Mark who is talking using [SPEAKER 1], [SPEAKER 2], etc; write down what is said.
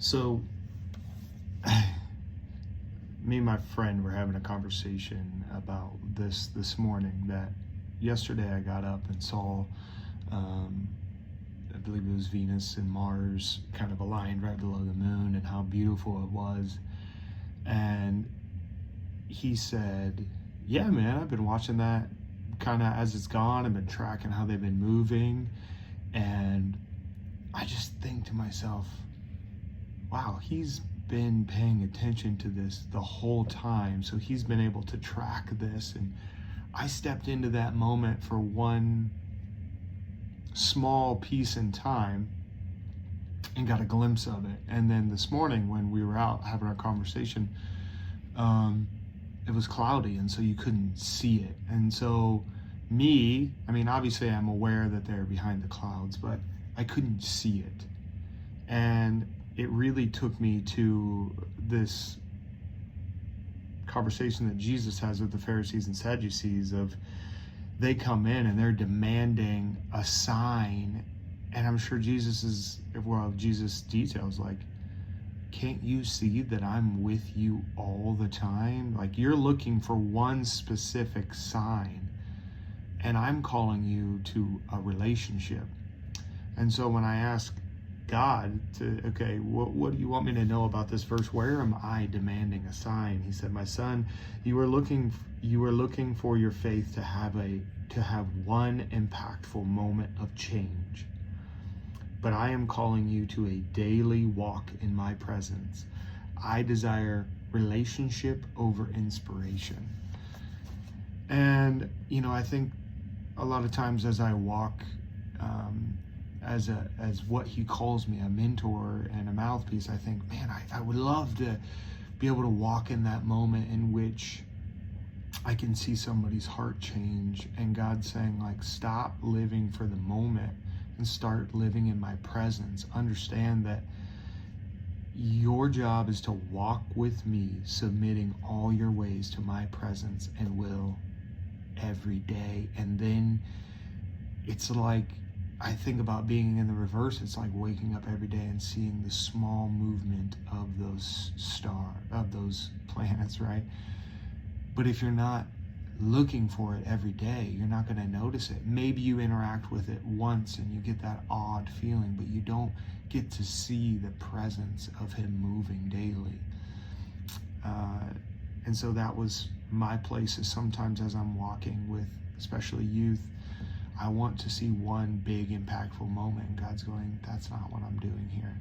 [SPEAKER 1] So, me and my friend were having a conversation about this morning. That yesterday I got up and saw, um, I believe it was Venus and Mars kind of aligned right below the moon, and how beautiful it was. And he said, "Yeah, man, I've been watching that kind of as it's gone. I've been tracking how they've been moving, and I just think to myself, wow, he's been paying attention to this the whole time. So he's been able to track this." And I stepped into that moment for one small piece in time and got a glimpse of it. And then this morning when we were out having our conversation, it was cloudy, and so you couldn't see it. And so obviously I'm aware that they're behind the clouds, but I couldn't see it. And it really took me to this conversation that Jesus has with the Pharisees and Sadducees of, they come in and they're demanding a sign. And I'm sure Jesus details, like, can't you see that I'm with you all the time? Like, you're looking for one specific sign, and I'm calling you to a relationship. And so when I ask God okay, what do you want me to know about this verse? Where am I demanding a sign? He said, "My son, you are looking for your faith to have one impactful moment of change. But I am calling you to a daily walk in my presence. I desire relationship over inspiration." And I think a lot of times as I walk as what he calls me, a mentor and a mouthpiece, I think, man, I would love to be able to walk in that moment in which I can see somebody's heart change, and God saying, like, stop living for the moment and start living in my presence. Understand that your job is to walk with me, submitting all your ways to my presence and will every day. And then it's like, I think about being in the reverse. It's like waking up every day and seeing the small movement of those planets, right? But if you're not looking for it every day, you're not going to notice it. Maybe you interact with it once and you get that odd feeling, but you don't get to see the presence of him moving daily. And so that was my place, is sometimes as I'm walking with especially youth, I want to see one big impactful moment, and God's going, that's not what I'm doing here.